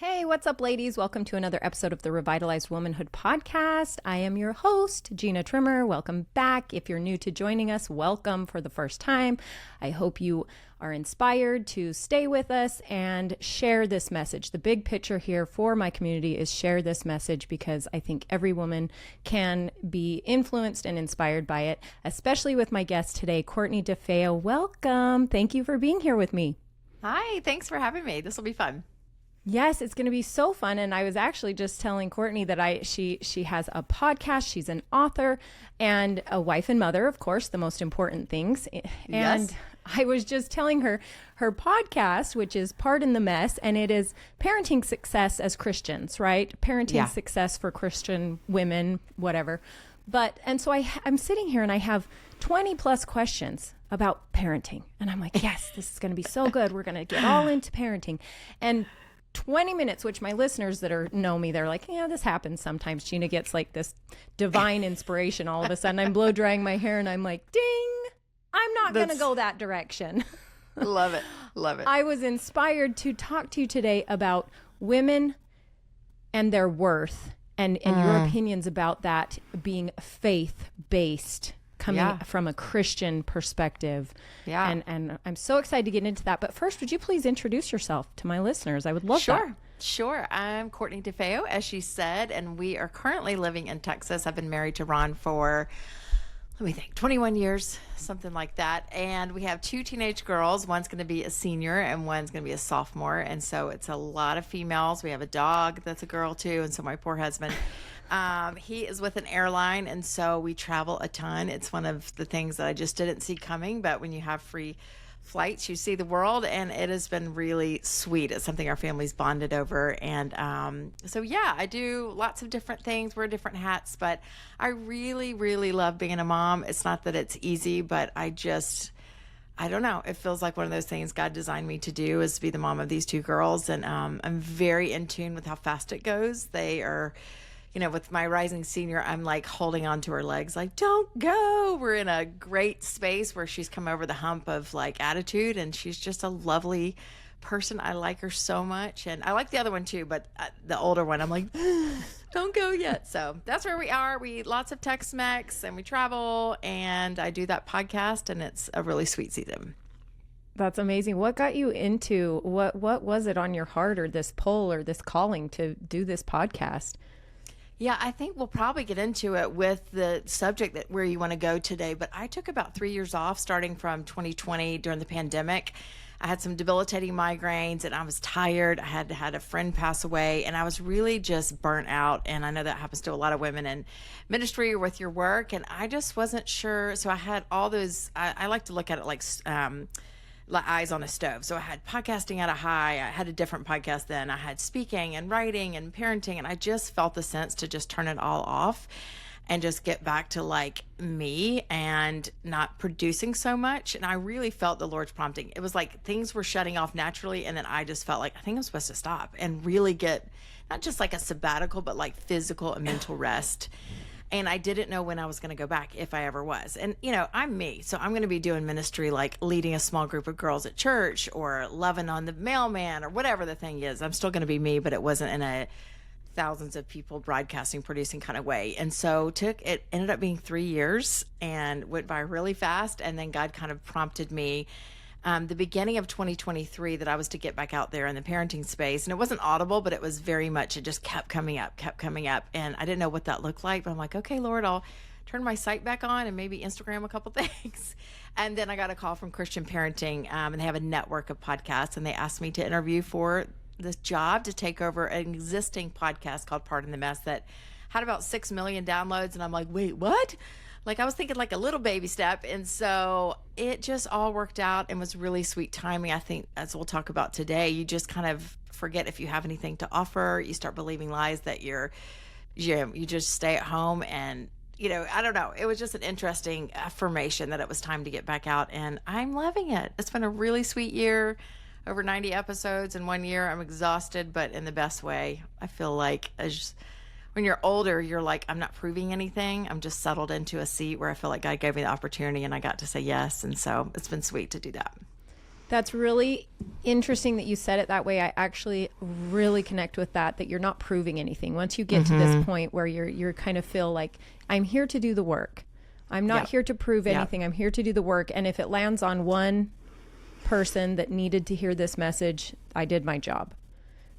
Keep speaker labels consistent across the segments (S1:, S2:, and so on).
S1: Hey, what's up, ladies? Welcome to another episode of the Revitalized Womanhood podcast. I am your host, Gina Trimmer. Welcome back. If you're new to joining us, welcome for the first time. I hope you are inspired to stay with us and share this message. The big picture here for my community is share this message because I think every woman can be influenced and inspired by it, especially with my guest today, Courtney DeFeo. Welcome. Thank you for being here with me.
S2: Hi, thanks for having me. This will be fun.
S1: Yes, it's going to be so fun. And I was actually just telling Courtney that she has a podcast. She's an author and a wife and mother, of course, the most important things. And
S2: Yes.
S1: I was just telling her podcast, which is Pardon the Mess, and it is parenting success as Christians, right? Parenting success for Christian women, whatever. And so I'm sitting here and I have 20 plus questions about parenting. And I'm like, yes, this is going to be so good. We're going to get all into parenting. And 20 minutes, which my listeners that know me, they're like, yeah, this happens sometimes. Gina gets like this divine inspiration. All of a sudden I'm blow drying my hair and I'm like, ding, I'm not going to go that direction.
S2: Love it. Love it.
S1: I was inspired to talk to you today about women and their worth and your opinions about that being faith-based, coming from a Christian perspective. Yeah. And I'm so excited to get into that. But first, would you please introduce yourself to my listeners? I would love that.
S2: Sure. I'm Courtney DeFeo, as she said, and we are currently living in Texas. I've been married to Ron for, 21 years, something like that. And we have two teenage girls. One's going to be a senior and one's going to be a sophomore. And so it's a lot of females. We have a dog that's a girl too. And so my poor husband, he is with an airline. And so we travel a ton. It's one of the things that I just didn't see coming. But when you have free flights, you see the world, and it has been really sweet. It's something our family's bonded over. And I do lots of different things, wear different hats, but I really, really love being a mom. It's not that it's easy, but I don't know. It feels like one of those things God designed me to do, is to be the mom of these two girls. And I'm very in tune with how fast it goes. They are, with my rising senior, I'm like holding on to her legs, like, don't go. We're in a great space where she's come over the hump of like attitude, and she's just a lovely person. I like her so much. And I like the other one too, but the older one, I'm like, don't go yet. So that's where we are. We lots of Tex-Mex and we travel, and I do that podcast, and it's a really sweet season.
S1: That's amazing. What got you into, what was it on your heart, or this pull or this calling to do this podcast?
S2: Yeah, I think we'll probably get into it with the subject that where you want to go today. But I took about 3 years off starting from 2020 during the pandemic. I had some debilitating migraines and I was tired. I had a friend pass away and I was really just burnt out. And I know that happens to a lot of women in ministry or with your work. And I just wasn't sure. So I had all those, I like to look at it like eyes on a stove. So I had podcasting at a high. I had a different podcast then. I had speaking and writing and parenting. And I just felt the sense to just turn it all off and just get back to like me and not producing so much. And I really felt the Lord's prompting. It was like things were shutting off naturally. And then I just felt like, I think I'm supposed to stop and really get not just like a sabbatical, but like physical and mental rest. And I didn't know when I was going to go back, if I ever was. And, I'm me. So I'm going to be doing ministry, like leading a small group of girls at church or loving on the mailman or whatever the thing is. I'm still going to be me, but it wasn't in a thousands of people broadcasting, producing kind of way. And so it ended up being 3 years and went by really fast. And then God kind of prompted me the beginning of 2023 that I was to get back out there in the parenting space. And it wasn't audible, but it was very much, it just kept coming up. And I didn't know what that looked like, but I'm like, okay, Lord, I'll turn my site back on and maybe Instagram a couple things. And then I got a call from Christian Parenting, and they have a network of podcasts, and they asked me to interview for this job to take over an existing podcast called Pardon the Mess that had about 6 million downloads. And I'm like, wait, what? Like I was thinking like a little baby step. And so it just all worked out and was really sweet timing. I think, as we'll talk about today, you just kind of forget if you have anything to offer. You start believing lies that you just stay at home. And, I don't know. It was just an interesting affirmation that it was time to get back out. And I'm loving it. It's been a really sweet year. Over 90 episodes in 1 year. I'm exhausted, but in the best way. I feel like when you're older, you're like, I'm not proving anything. I'm just settled into a seat where I feel like God gave me the opportunity and I got to say yes. And so it's been sweet to do that.
S1: That's really interesting that you said it that way. I actually really connect with that you're not proving anything. Once you get to this point where you're kind of feel like, I'm here to do the work. I'm not here to prove anything. I'm here to do the work. And if it lands on one person that needed to hear this message, I did my job.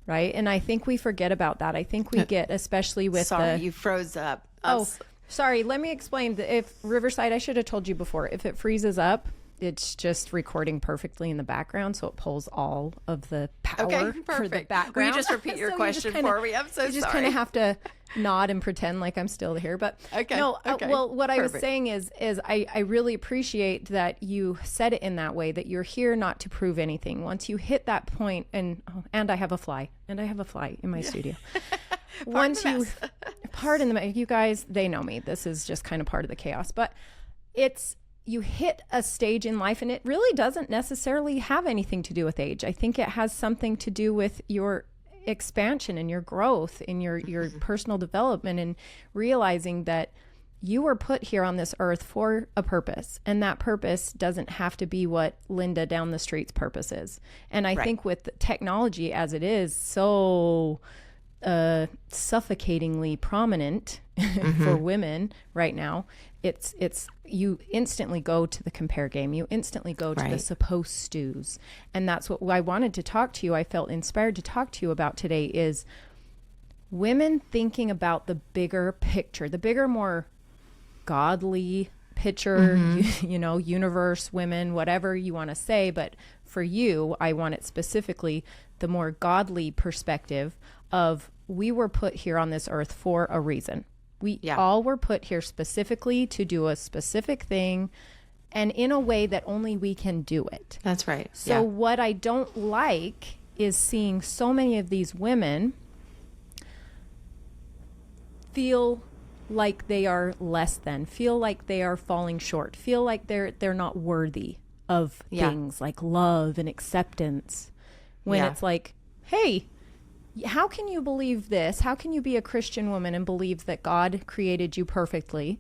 S1: Right. And I think we forget about that. I think we get, especially with
S2: you froze up.
S1: Sorry. Let me explain. If Riverside, I should have told you before, if it freezes up, it's just recording perfectly in the background, so it pulls all of the power for the background.
S2: Will you just repeat your question for me? I'm so sorry.
S1: You just kind of have to nod and pretend like I'm still here. But well, what I was saying is I really appreciate that you said it in that way, that you're here not to prove anything. Once you hit that point, and I have a fly in my studio. Once you pardon the you guys, they know me. This is just kind of part of the chaos, but you hit a stage in life, and it really doesn't necessarily have anything to do with age. I think it has something to do with your expansion and your growth in your personal development, and realizing that you were put here on this earth for a purpose, and that purpose doesn't have to be what Linda down the street's purpose is. And I think with technology as it is so suffocatingly prominent for women right now, it's you instantly go to the compare game. You instantly go to the supposed to's. And that's what I wanted to talk to you. I felt inspired to talk to you about today is women thinking about the bigger picture, the bigger, more godly picture, universe, women, whatever you want to say. But for you, I want it specifically the more godly perspective of, we were put here on this earth for a reason. We all were put here specifically to do a specific thing, and in a way that only we can do it.
S2: That's right.
S1: So what I don't like is seeing so many of these women feel like they are less than, feel like they are falling short, feel like they're not worthy of things like love and acceptance, when it's like, hey, how can you believe this? How can you be a Christian woman and believe that God created you perfectly,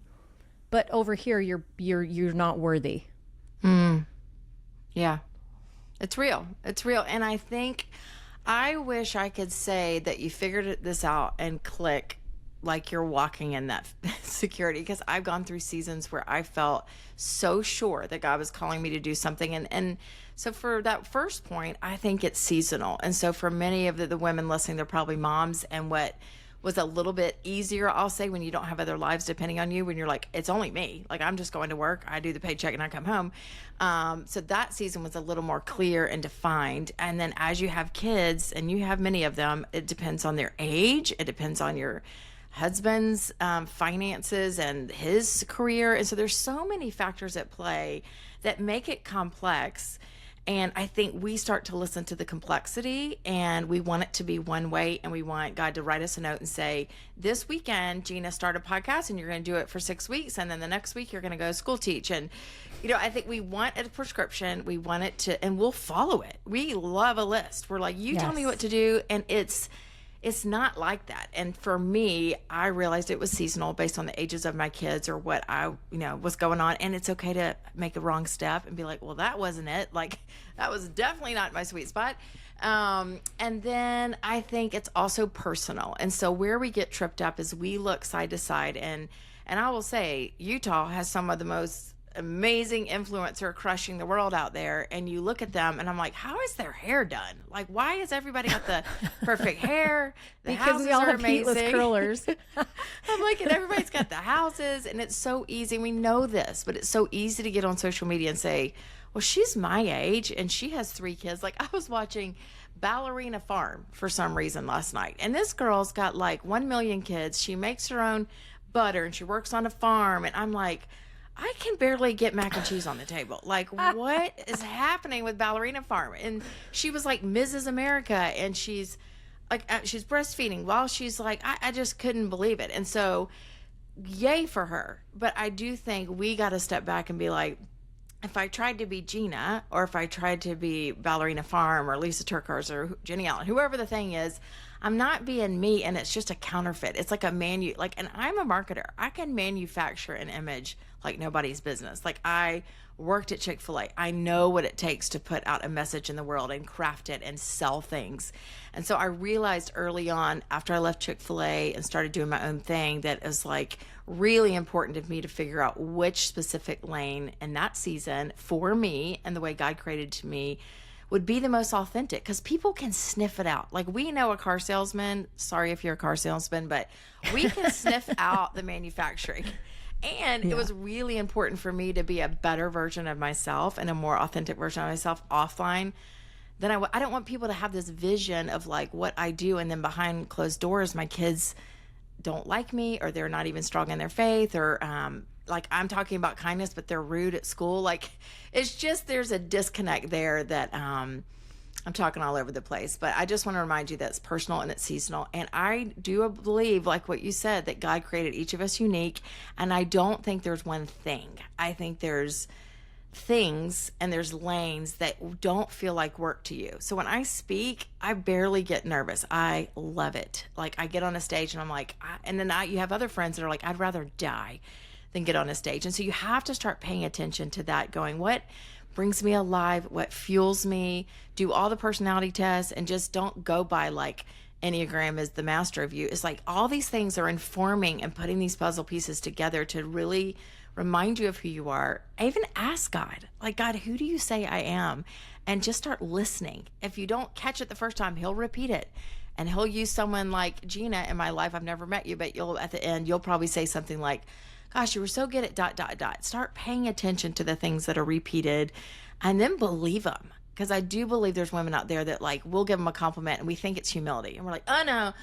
S1: but over here you're not worthy?
S2: Yeah, it's real. It's real. And I wish I could say that you figured this out and click like you're walking in that security, because I've gone through seasons where I felt so sure that God was calling me to do something. And so for that first point, I think it's seasonal. And so for many of the women listening, they're probably moms, and what was a little bit easier, I'll say, when you don't have other lives depending on you, when you're like, it's only me, like I'm just going to work, I do the paycheck and I come home. So that season was a little more clear and defined. And then as you have kids, and you have many of them, it depends on their age, it depends on your husband's finances and his career. And so there's so many factors at play that make it complex. And I think we start to listen to the complexity, and we want it to be one way, and we want God to write us a note and say, this weekend, Gina, start a podcast, and you're going to do it for 6 weeks. And then the next week you're going to go school teach. And, I think we want a prescription. We want it to, and we'll follow it. We love a list. We're like, you tell me what to do. And it's not like that. And for me, I realized it was seasonal based on the ages of my kids or what I, was going on. And it's okay to make a wrong step and be like, well, that wasn't it. Like, that was definitely not my sweet spot. And then I think it's also personal. And so where we get tripped up is we look side to side. And I will say, Utah has some of the most amazing influencer crushing the world out there, and you look at them and I'm like, how is their hair done? Like, why has everybody got the perfect hair?
S1: Because we all have heatless curlers.
S2: I'm like, and everybody's got the houses, and it's so easy. We know this, but it's so easy to get on social media and say, well, she's my age and she has 3 kids. Like, I was watching Ballerina Farm for some reason last night, and this girl's got like 1 million kids. She makes her own butter and she works on a farm, and I'm like, I can barely get mac and cheese on the table. Like, what is happening with Ballerina Farm? And she was like Mrs. America, and she's like, she's breastfeeding while she's like, I just couldn't believe it. And so, yay for her. But I do think we got to step back and be like, if I tried to be Gina, or if I tried to be Ballerina Farm or Lisa Turkhurst or Jenny Allen, whoever the thing is, I'm not being me, and it's just a counterfeit. It's like and I'm a marketer. I can manufacture an image like nobody's business. Like, I worked at Chick-fil-A. I know what it takes to put out a message in the world and craft it and sell things. And so I realized early on, after I left Chick-fil-A and started doing my own thing, that it was like really important to me to figure out which specific lane in that season for me and the way God created to me would be the most authentic, because people can sniff it out. Like, we know a car salesman, sorry if you're a car salesman, but we can sniff out the manufacturing. And it was really important for me to be a better version of myself and a more authentic version of myself offline. Then I don't want people to have this vision of like what I do, and then behind closed doors, my kids don't like me, or they're not even strong in their faith, or like, I'm talking about kindness, but they're rude at school. Like, it's just, there's a disconnect there that I'm talking all over the place. But I just want to remind you that it's personal and it's seasonal. And I do believe, like what you said, that God created each of us unique. And I don't think there's one thing. I think there's things and there's lanes that don't feel like work to you. So when I speak, I barely get nervous. I love it. Like, I get on a stage and I'm like, you have other friends that are like, I'd rather die than get on a stage. And so you have to start paying attention to that, going, what brings me alive, what fuels me, do all the personality tests, and just don't go by like Enneagram is the master of you. It's like all these things are informing and putting these puzzle pieces together to really remind you of who you are. I even ask God, like, God, who do you say I am? And just start listening. If you don't catch it the first time, he'll repeat it. And he'll use someone like Gina in my life. I've never met you, but at the end, you'll probably say something like, gosh, you were so good at ... Start paying attention to the things that are repeated, and then believe them. Because I do believe there's women out there that, like, we'll give them a compliment and we think it's humility. And we're like, oh, no,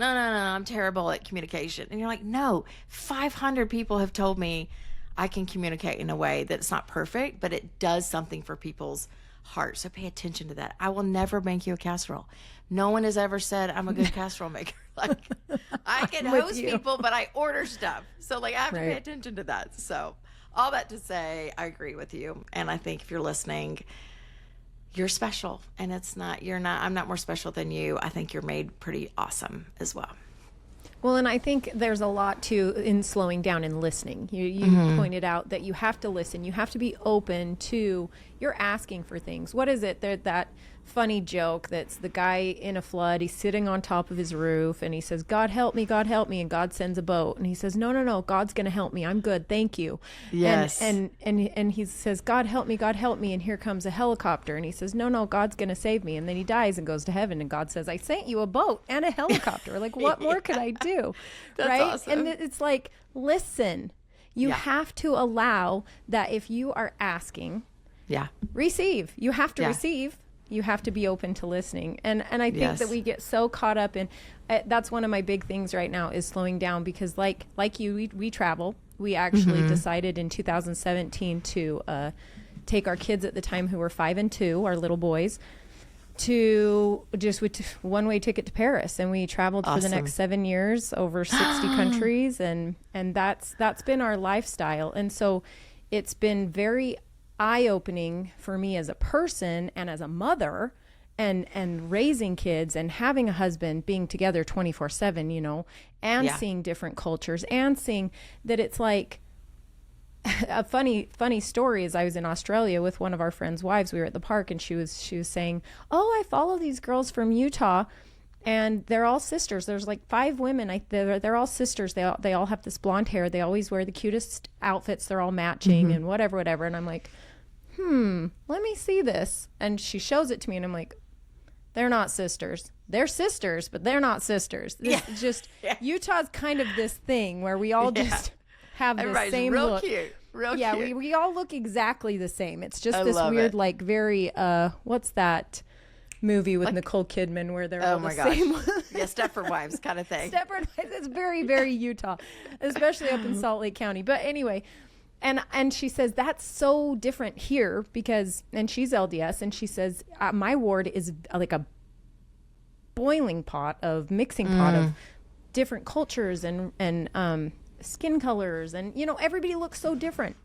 S2: I'm terrible at communication. And you're like, no, 500 people have told me I can communicate in a way that it's not perfect, but it does something for people's hearts. So pay attention to that. I will never make you a casserole. No one has ever said I'm a good casserole maker. Like, I can host people, but I order stuff. So, like, I have to pay attention to that. So all that to say, I agree with you. And I think if you're listening, you're special. And I'm not more special than you. I think you're made pretty awesome as well.
S1: Well, and I think there's a lot in slowing down and listening. You pointed out that you have to listen. You have to be open to, you're asking for things. What is it that funny joke that's the guy in a flood, he's sitting on top of his roof and he says, God help me, and God sends a boat, and he says, no, God's gonna help me, I'm good, thank you.
S2: Yes.
S1: And he says, God help me, and here comes a helicopter, and he says, no, God's gonna save me, and then he dies and goes to heaven, and God says, I sent you a boat and a helicopter. Like, what more could I do?
S2: That's
S1: right?
S2: awesome.
S1: And it's like, listen, you have to allow that. If you are asking, receive. You have to receive. You have to be open to listening. And I think that we get so caught up in, that's one of my big things right now, is slowing down, because like you, we travel. We actually decided in 2017 to take our kids at the time, who were 5 and 2, our little boys, to just with one-way ticket to Paris. And we traveled for the next 7 years over 60 countries. And that's been our lifestyle. And so it's been very eye-opening for me as a person and as a mother, and raising kids and having a husband, being together 24/7, and seeing different cultures, and seeing that it's like a funny story is I was in Australia with one of our friends' wives. We were at the park, and she was saying, oh, I follow these girls from Utah, and they're all sisters. There's like 5 women. They're all sisters. They all have this blonde hair. They always wear the cutest outfits. They're all matching and whatever. And I'm like, let me see this. And she shows it to me, and I'm like, they're not sisters. They're sisters, but they're not sisters. This is just Utah's kind of this thing where we all just have the same
S2: real
S1: look.
S2: Cute. Real
S1: yeah,
S2: cute.
S1: we all look exactly the same. It's just this weird, like, very what's that movie with Nicole Kidman where they're all the same?
S2: Yeah, Stepford Wives kind of thing.
S1: Stepford Wives. It's very, very Utah, especially up in Salt Lake County. But anyway, and she says that's so different here and she's LDS, and she says my ward is like a boiling pot of mixing pot of different cultures and skin colors, and everybody looks so different.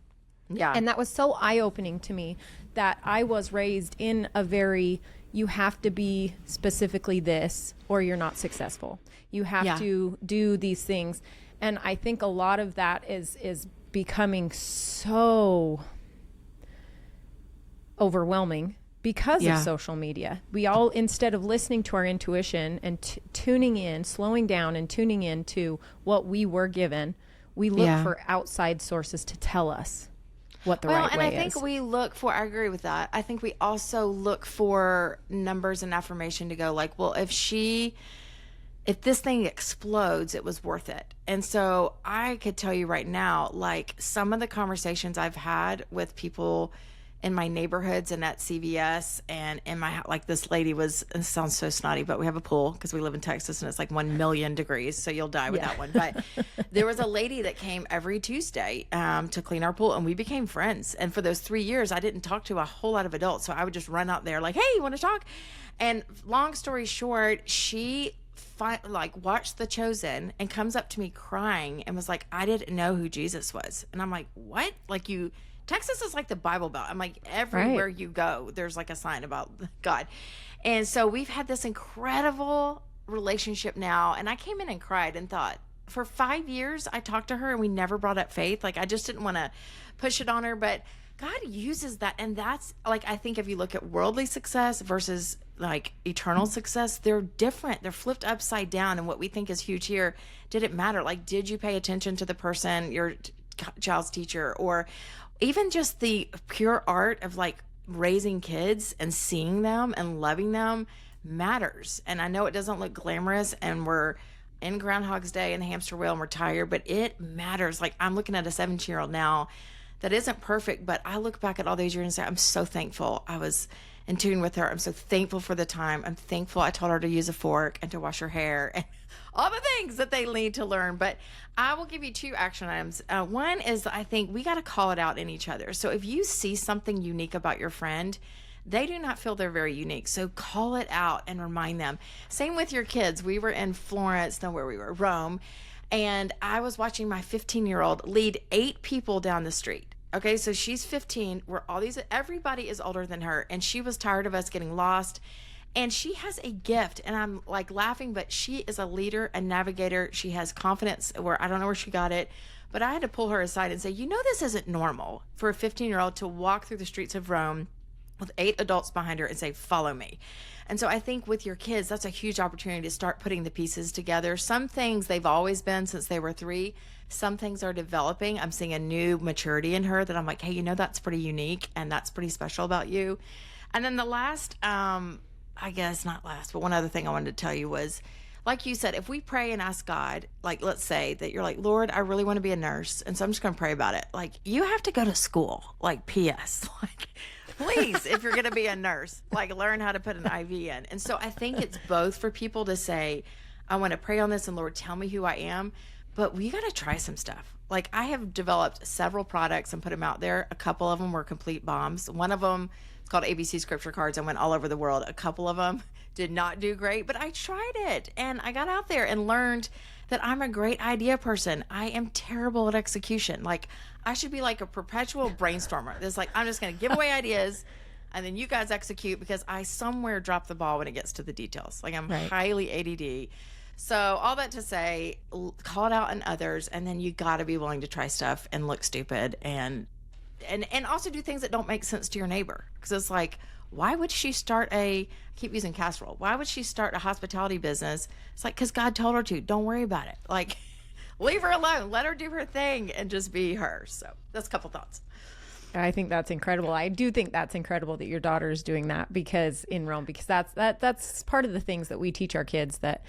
S1: Yeah. And that was so eye-opening to me, that I was raised in a very you have to be specifically this or you're not successful. You have to do these things. And I think a lot of that is becoming so overwhelming because of social media. We all, instead of listening to our intuition and tuning in, slowing down and tuning in to what we were given, we look for outside sources to tell us what the right way is.
S2: Well, and I think we look for, I agree with that. I think we also look for numbers and affirmation to go like, well, if this thing explodes, it was worth it. And so I could tell you right now, like some of the conversations I've had with people in my neighborhoods and at CVS and in my, like this lady was, it sounds so snotty, but we have a pool because we live in Texas and it's like 1 million degrees. So you'll die with that one. But there was a lady that came every Tuesday to clean our pool and we became friends. And for those 3 years, I didn't talk to a whole lot of adults. So I would just run out there like, hey, you want to talk? And long story short, she watched The Chosen and comes up to me crying and was like, I didn't know who Jesus was. And I'm like, what? Like Texas is like the Bible Belt. I'm like, everywhere you go, there's like a sign about God. And so we've had this incredible relationship now. And I came in and cried and thought, for 5 years, I talked to her and we never brought up faith. Like I just didn't want to push it on her, but God uses that. And that's like, I think if you look at worldly success versus like eternal success, they're different. They're flipped upside down. And what we think is huge here, did it matter? Like, did you pay attention to the person, your child's teacher, or even just the pure art of like raising kids and seeing them and loving them matters. And I know it doesn't look glamorous and we're in Groundhog's Day and the hamster wheel and we're tired, but it matters. Like I'm looking at a 17-year-old now that isn't perfect, but I look back at all these years and say, I'm so thankful I was in tune with her. I'm so thankful for the time. I'm thankful I told her to use a fork and to wash her hair and all the things that they need to learn. But I will give you 2 action items. One is I think we got to call it out in each other. So if you see something unique about your friend, they do not feel they're very unique. So call it out and remind them. Same with your kids. We were in Florence, no, where we were, Rome. And I was watching my 15-year-old lead 8 people down the street. Okay, so she's 15. Everybody is older than her. And she was tired of us getting lost. And she has a gift. And I'm like laughing, but she is a leader, a navigator. She has confidence where I don't know where she got it. But I had to pull her aside and say, this isn't normal for a 15-year-old to walk through the streets of Rome with 8 adults behind her and say, follow me. And so I think with your kids, that's a huge opportunity to start putting the pieces together. Some things they've always been since they were 3. Some things are developing. I'm seeing a new maturity in her that I'm like, hey, that's pretty unique and that's pretty special about you. And then the last, I guess not last, but one other thing I wanted to tell you was, like you said, if we pray and ask God, like let's say that you're like, Lord, I really want to be a nurse. And so I'm just going to pray about it. Like you have to go to school, like PS, like please, if you're going to be a nurse, like learn how to put an IV in. And so I think it's both for people to say, I want to pray on this and Lord, tell me who I am. But we got to try some stuff. Like I have developed several products and put them out there. A couple of them were complete bombs. One of them, it's called ABC Scripture Cards. I went all over the world. A couple of them did not do great, but I tried it. And I got out there and learned that I'm a great idea person. I am terrible at execution. Like I should be like a perpetual brainstormer. It's like, I'm just going to give away ideas and then you guys execute because I somewhere drop the ball when it gets to the details. Like I'm highly ADD. So all that to say, call it out in others, and then you got to be willing to try stuff and look stupid and also do things that don't make sense to your neighbor. Because it's like, why would she start I keep using casserole. Why would she start a hospitality business? It's like, because God told her to. Don't worry about it. Like, leave her alone. Let her do her thing and just be her. So that's a couple thoughts.
S1: I think that's incredible. I do think that's incredible that your daughter is doing that because that's part of the things that we teach our kids that.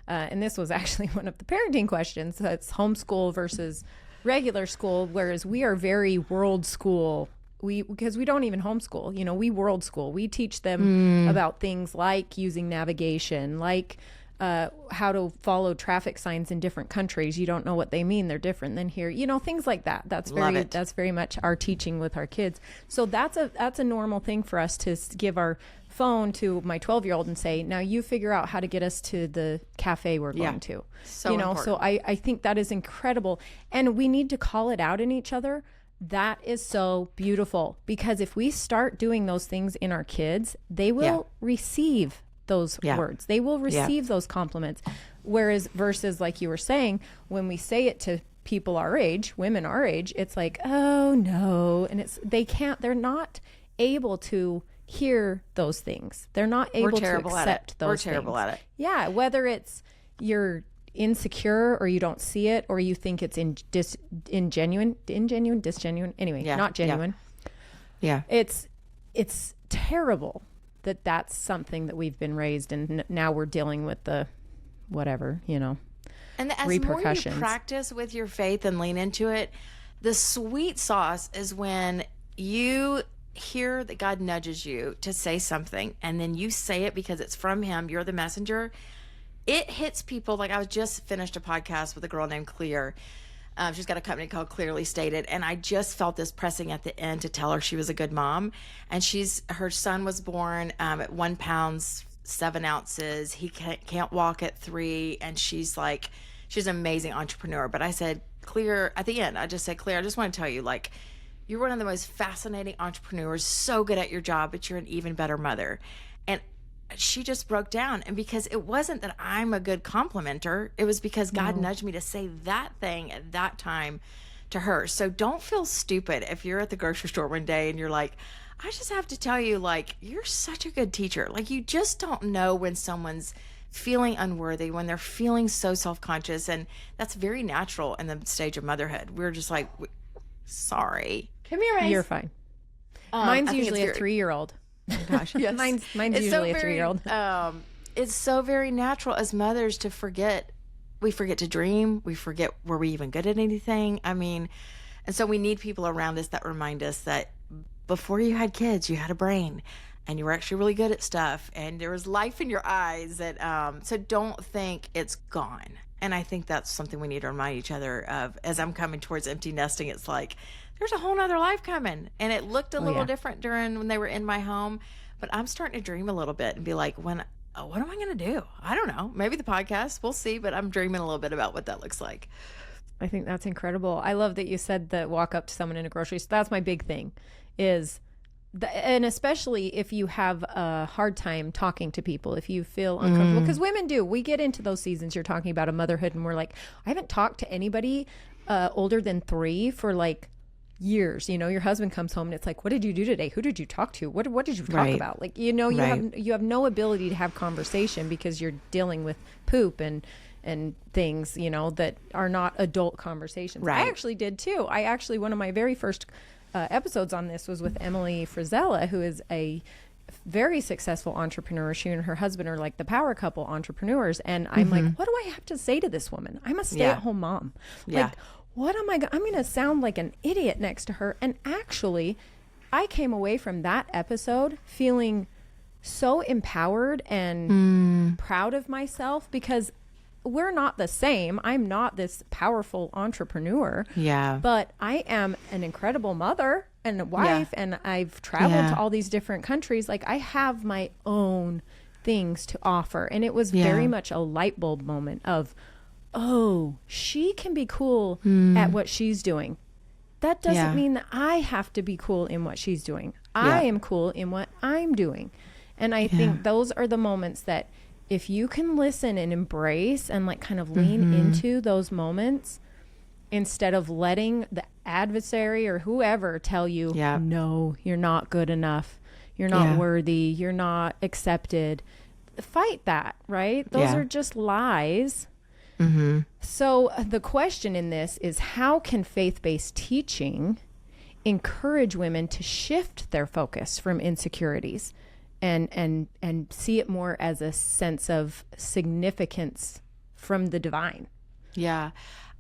S1: And this was actually one of the parenting questions. That's homeschool versus regular school, whereas we are very world school. Because we don't even homeschool, we world school. We teach them about things like using navigation, like how to follow traffic signs in different countries. You don't know what they mean. They're different than here. Things like that. That's very much our teaching with our kids. So that's a normal thing for us to give our phone to my 12-year-old and say, now you figure out how to get us to the cafe we're going to.
S2: So important.
S1: So I think that is incredible. And we need to call it out in each other That is so beautiful, because if we start doing those things in our kids, they will receive those words. They will receive those compliments. Whereas versus, like you were saying, when we say it to people our age, women our age, it's like, oh no. And they're not able to hear those things. They're not able to accept those things. We're terrible at it. Yeah. Whether it's you're insecure or you don't see it, or you think it's ingenuine, anyway, not genuine.
S2: Yeah.
S1: It's terrible that that's something that we've been raised, and now we're dealing with the whatever,
S2: and as repercussions. More you practice with your faith and lean into it, the sweet sauce is when you hear that God nudges you to say something, and then you say it because it's from him, you're the messenger. It hits people. Like, I was just finished a podcast with a girl named Clear. She's got a company called Clearly Stated, and I just felt this pressing at the end to tell her she was a good mom. And her son was born at 1 pound 7 ounces. He can't walk at 3, and she's an amazing entrepreneur. But I said, Clear, at the end, I just said, Clear, I just want to tell you, like, you're one of the most fascinating entrepreneurs, so good at your job, but you're an even better mother. And she just broke down. And because it wasn't that I'm a good complimenter, it was because God nudged me to say that thing at that time to her. So don't feel stupid if you're at the grocery store one day and you're like, I just have to tell you, like, you're such a good teacher. Like, you just don't know when someone's feeling unworthy, when they're feeling so self-conscious. And that's very natural in the stage of motherhood. We're just like, sorry.
S3: Come here, Ice.
S1: You're fine. Mine's usually a 3-year-old.
S2: Oh gosh, yes.
S1: Mine's usually a 3-year-old.
S2: It's so very natural as mothers to forget. We forget to dream. We forget, were we even good at anything? I mean, and so we need people around us that remind us that before you had kids, you had a brain, and you were actually really good at stuff, and there was life in your eyes. That so don't think it's gone. And I think that's something we need to remind each other of. As I'm coming towards empty nesting, it's like, there's a whole nother life coming. And it looked a little different when they were in my home. But I'm starting to dream a little bit and be like, what am I going to do? I don't know. Maybe the podcast. We'll see. But I'm dreaming a little bit about what that looks like.
S1: I think that's incredible. I love that you said that walk up to someone in a grocery store. That's my big thing is, and especially if you have a hard time talking to people, if you feel uncomfortable, because women do. We get into those seasons. You're talking about a motherhood and we're like, I haven't talked to anybody older than 3 for like years. Your husband comes home and it's like, what did you do today? Who did you talk to? What did you talk about? Like, you have no ability to have conversation because you're dealing with poop and things, that are not adult conversations. I actually did too. One of my very first episodes on this was with Emily Frizella, who is a very successful entrepreneur. She and her husband are like the power couple entrepreneurs. And I'm like, what do I have to say to this woman? I'm a stay-at-home mom. Like, what am I'm going to sound like an idiot next to her. And actually, I came away from that episode feeling so empowered and proud of myself, because we're not the same. I'm not this powerful entrepreneur. Yeah. But I am an incredible mother and a wife, and I've traveled to all these different countries. Like, I have my own things to offer. And it was very much a light bulb moment of, oh, she can be cool at what she's doing. That doesn't mean that I have to be cool in what she's doing. I am cool in what I'm doing. And I think those are the moments that if you can listen and embrace and like kind of lean into those moments, instead of letting the adversary or whoever tell you, no, you're not good enough. You're not worthy. You're not accepted. Fight that, right? Those are just lies. So the question in this is, how can faith-based teaching encourage women to shift their focus from insecurities and see it more as a sense of significance from the divine? Yeah.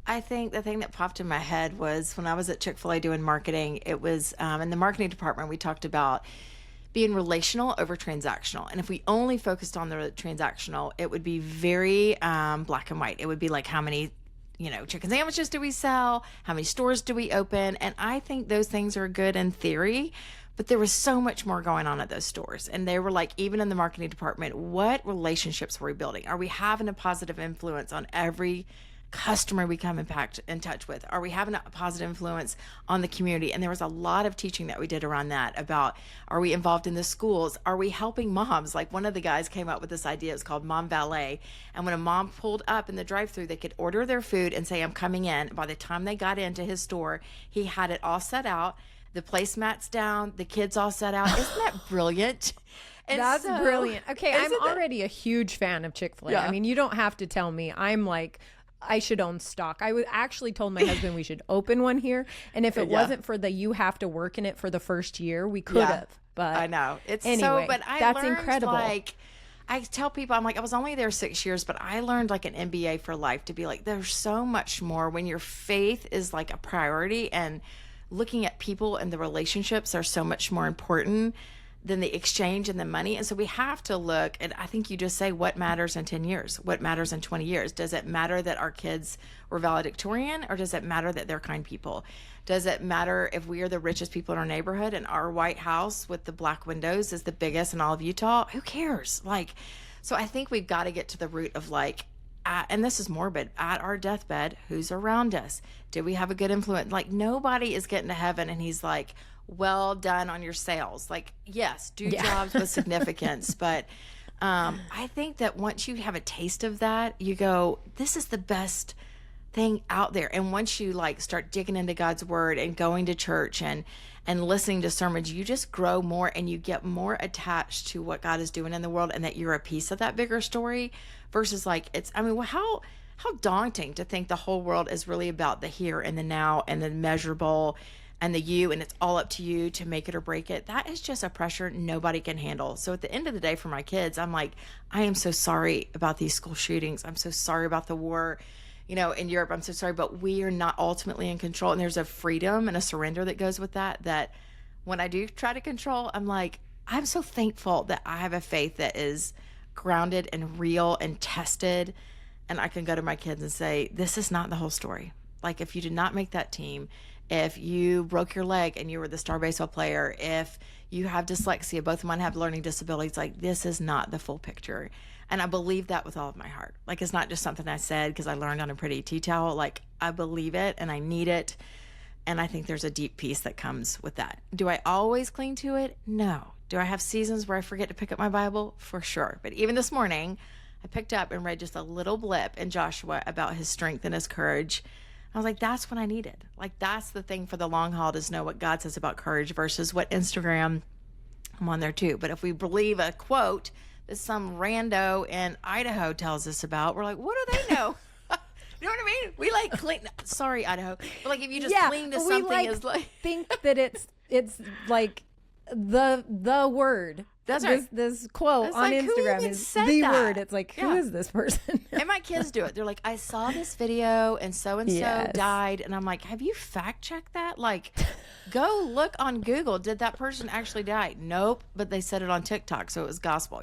S2: I think the thing that popped in my head was when I was at Chick-fil-A doing marketing, it was in the marketing department, we talked about being relational over transactional. And if we only focused on the transactional, it would be very black and white. It would be like, how many chicken sandwiches do we sell? How many stores do we open? And I think those things are good in theory, but there was so much more going on at those stores. And they were like, even in the marketing department, what relationships were we building? Are we having a positive influence on every customer we come in touch with? Are we having a positive influence on the community? And there was a lot of teaching that we did around that about, are we involved in the schools? Are we helping moms? Like one of the guys came up with this idea. It's called Mom Valet. And when a mom pulled up in the drive-thru, they could order their food and say, I'm coming in. By the time they got into his store, he had it all set out. The placemats down, the kids all set out. Isn't that brilliant? And
S1: That's brilliant. Okay, I'm already a huge fan of Chick-fil-A.
S2: Yeah.
S1: I mean, you don't have to tell me. I'm like, I should own stock. Actually told my husband we should open one here. And if it wasn't for you have to work in it for the first year, we could have. But
S2: I know. It's
S1: anyway,
S2: but
S1: that's
S2: learned,
S1: incredible.
S2: Like, I tell people, I'm like, I was only there 6 years, but I learned like an MBA for life, to be like, there's so much more when your faith is like a priority, and looking at people and the relationships are so much more important than the exchange and the money. And so we have to look, and I think you just say, what matters in 10 years? What matters in 20 years? Does it matter that our kids were valedictorian, or does it matter that they're kind people? Does it matter if we are the richest people in our neighborhood and our white house with the black windows is the biggest in all of Utah? Who cares? Like, so I think we've got to get to the root of like, and this is morbid, at our deathbed, who's around us? Did we have a good influence? Like, nobody is getting to heaven and he's like, well done on your sales. Like, yes, do jobs with significance. But I think that once you have a taste of that, you go, this is the best thing out there. And once you like start digging into God's word and going to church and listening to sermons, you just grow more and you get more attached to what God is doing in the world, and that you're a piece of that bigger story, versus like, it's, I mean, how daunting to think the whole world is really about the here and the now and the measurable and the you, and it's all up to you to make it or break it. That is just a pressure nobody can handle. So at the end of the day, for my kids, I'm like, I am so sorry about these school shootings. I'm so sorry about the war, in Europe. I'm so sorry, but we are not ultimately in control. And there's a freedom and a surrender that goes with that when I do try to control, I'm like, I'm so thankful that I have a faith that is grounded and real and tested. And I can go to my kids and say, this is not the whole story. Like, if you did not make that team, if you broke your leg and you were the star baseball player, if you have dyslexia, both of mine have learning disabilities, like, this is not the full picture. And I believe that with all of my heart. Like, it's not just something I said because I learned on a pretty tea towel. Like, I believe it and I need it. And I think there's a deep peace that comes with that. Do I always cling to it? No. Do I have seasons where I forget to pick up my Bible? For sure. But even this morning, I picked up and read just a little blip in Joshua about his strength and his courage. I was like, that's what I needed. Like, that's the thing for the long haul, to know what God says about courage versus what Instagram, I'm on there too. But if we believe a quote that some rando in Idaho tells us about, we're like, what do they know? You know what I mean? We like cling. Sorry, Idaho. But like, if you just cling to something,
S1: we
S2: is like
S1: think that it's like the word.
S2: That's right.
S1: This quote
S2: it's
S1: on
S2: like,
S1: Instagram is the word. It's like, who is this person?
S2: And my kids do it. They're like, I saw this video and so died. And I'm like, have you fact checked that? Like, go look on Google. Did that person actually die? Nope. But they said it on TikTok, so it was gospel,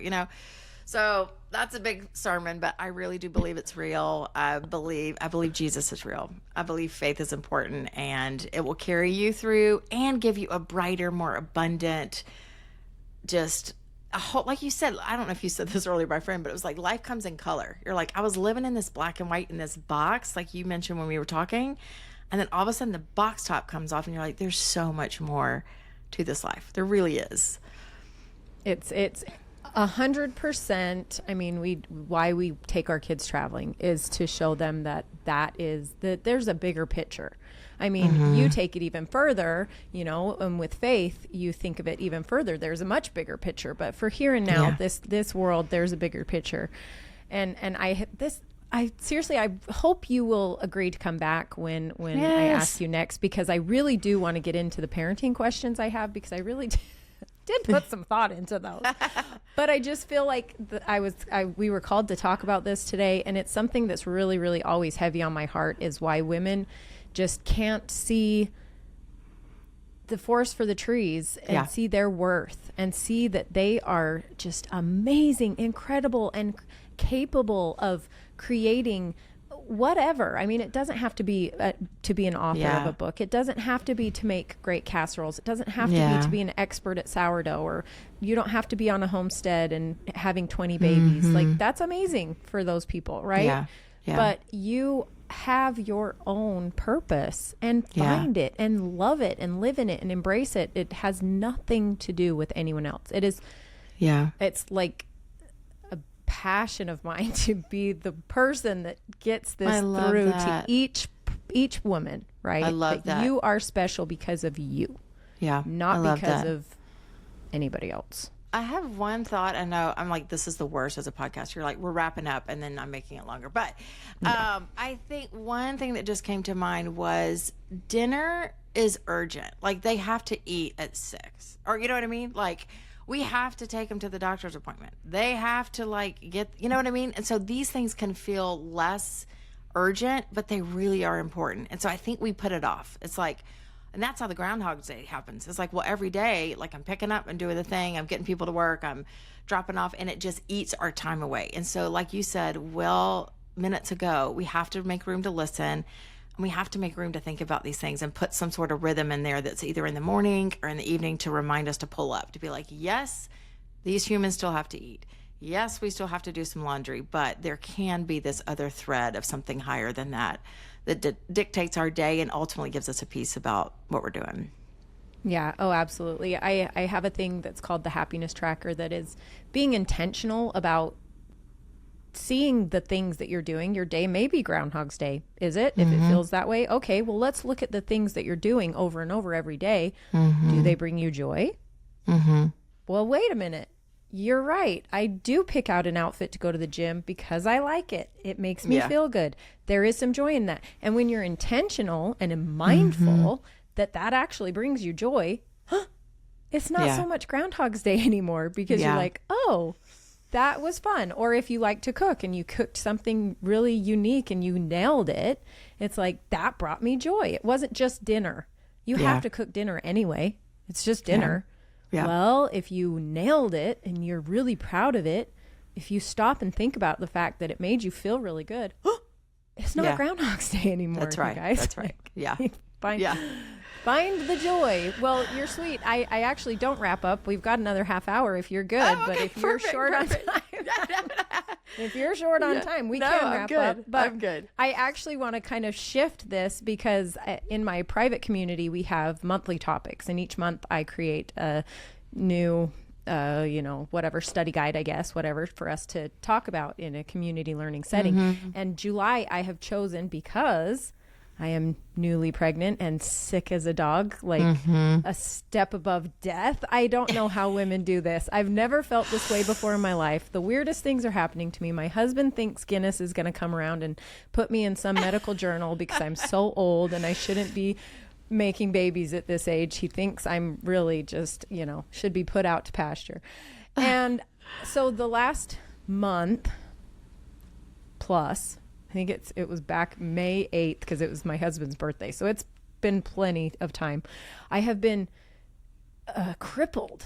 S2: So that's a big sermon, but I really do believe it's real. I believe Jesus is real. I believe faith is important, and it will carry you through and give you a brighter, more abundant, just a whole, like you said, I don't know if you said this earlier, my friend, but it was like life comes in color. You're like, I was living in this black and white in this box, like you mentioned when we were talking, and then all of a sudden the box top comes off and you're like, there's so much more to this life. There really is.
S1: It's 100%. I mean, why we take our kids traveling is to show them that there's a bigger picture. I mean, you take it even further, and with faith, you think of it even further. There's a much bigger picture, but for here and now, this world, there's a bigger picture. And I seriously, I hope you will agree to come back when I ask you next, because I really do want to get into the parenting questions I have, because I really did put some thought into those. But I just feel like we were called to talk about this today, and it's something that's really, really always heavy on my heart, is why women just can't see the forest for the trees and see their worth and see that they are just amazing, incredible, and capable of creating whatever. I mean, it doesn't have to be an author of a book. It doesn't have to be to make great casseroles. It doesn't have to be an expert at sourdough, or you don't have to be on a homestead and having 20 babies. Like, that's amazing for those people, right? Yeah. But you have your own purpose and find it and love it and live in it and embrace it. It has nothing to do with anyone else. It is, it's like a passion of mine to be the person that gets this through to each woman, right? I love that. You are special because of you. Yeah. Not because of anybody else.
S2: I have one thought. I know I'm like, this is the worst as a podcast. You're like, we're wrapping up and then I'm making it longer. But I think one thing that just came to mind was dinner is urgent. Like they have to eat at 6 or you know what I mean? Like we have to take them to the doctor's appointment. They have to like get, you know what I mean? And so these things can feel less urgent, but they really are important. And so I think we put it off. It's like, and that's how the Groundhog Day happens. It's like, well, every day, like I'm picking up and doing the thing. I'm getting people to work. I'm dropping off, and it just eats our time away. And so, like you said, well, minutes ago, we have to make room to listen, and we have to make room to think about these things and put some sort of rhythm in there that's either in the morning or in the evening to remind us to pull up, to be like, yes, these humans still have to eat. Yes, we still have to do some laundry, but there can be this other thread of something higher than that dictates our day and ultimately gives us a piece about what we're doing.
S1: Yeah. Oh, absolutely. I have a thing that's called the happiness tracker that is being intentional about seeing the things that you're doing. Your day may be Groundhog's Day. Is it? If it feels that way. Okay. Well, let's look at the things that you're doing over and over every day. Do they bring you joy? Well, wait a minute. You're right. I do pick out an outfit to go to the gym because I like it. It makes me feel good. There is some joy in that. And when you're intentional and mindful that actually brings you joy, it's not so much Groundhog's Day anymore because you're like, oh, that was fun. Or if you like to cook and you cooked something really unique and you nailed it, it's like, that brought me joy. It wasn't just dinner. You have to cook dinner anyway. It's just dinner. Yeah. Well, if you nailed it and you're really proud of it, if you stop and think about the fact that it made you feel really good, it's not Groundhog's Day anymore.
S2: That's right.
S1: Guys.
S2: That's right. Yeah.
S1: Find the joy. Well, you're sweet. I actually don't wrap up. We've got another half hour if you're good. But if you're short on time, if you're short on time, we can wrap up. But
S2: I'm good.
S1: I actually want to kind of shift this because in my private community, we have monthly topics. And each month I create a new, whatever study guide, I guess, whatever for us to talk about in a community learning setting. And July I have chosen because I am newly pregnant and sick as a dog, like a step above death. I don't know how women do this. I've never felt this way before in my life. The weirdest things are happening to me. My husband thinks Guinness is going to come around and put me in some medical journal because I'm so old and I shouldn't be making babies at this age. He thinks I'm really just, should be put out to pasture. And so the last month plus, I think it was back May 8th because it was my husband's birthday. So it's been plenty of time. I have been crippled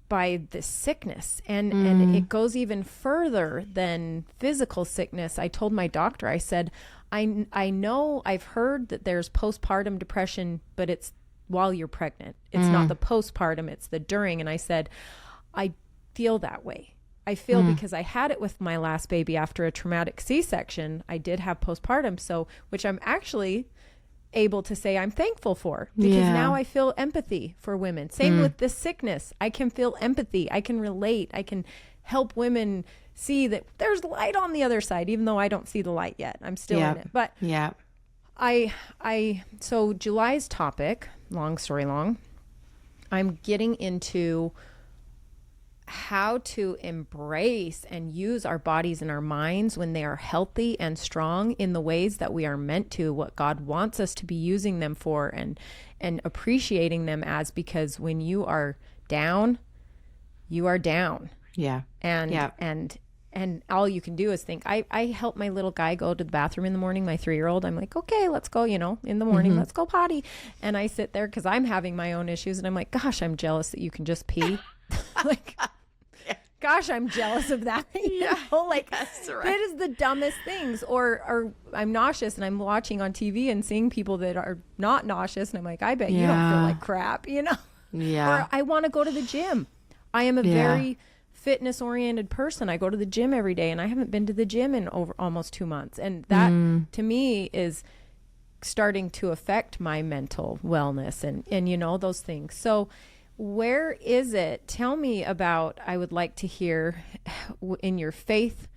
S1: by this sickness and it goes even further than physical sickness. I told my doctor, I said, I know I've heard that there's postpartum depression, but it's while you're pregnant. It's not the postpartum, it's the during. And I said, I feel that way. I feel because I had it with my last baby after a traumatic C-section. I did have postpartum, which I'm actually able to say I'm thankful for because now I feel empathy for women. Same with this sickness. I can feel empathy. I can relate. I can help women see that there's light on the other side, even though I don't see the light yet. I'm still in it. But so July's topic, long story long, I'm getting into how to embrace and use our bodies and our minds when they are healthy and strong in the ways that we are meant to, what God wants us to be using them for and appreciating them as, because when you are down, you are down. Yeah. And all you can do is think, I help my little guy go to the bathroom in the morning, my 3-year-old. I'm like, okay, let's go, in the morning, let's go potty. And I sit there because I'm having my own issues and I'm like, gosh, I'm jealous that you can just pee. Like, gosh, I'm jealous of that. That's right. That is the dumbest things. Or I'm nauseous and I'm watching on TV and seeing people that are not nauseous. And I'm like, I bet you don't feel like crap, Yeah. Or I want to go to the gym. I am a very fitness oriented person. I go to the gym every day, and I haven't been to the gym in over almost 2 months. And that to me is starting to affect my mental wellness and you know, those things. So where is it? Tell me about, I would like to hear in your faith-based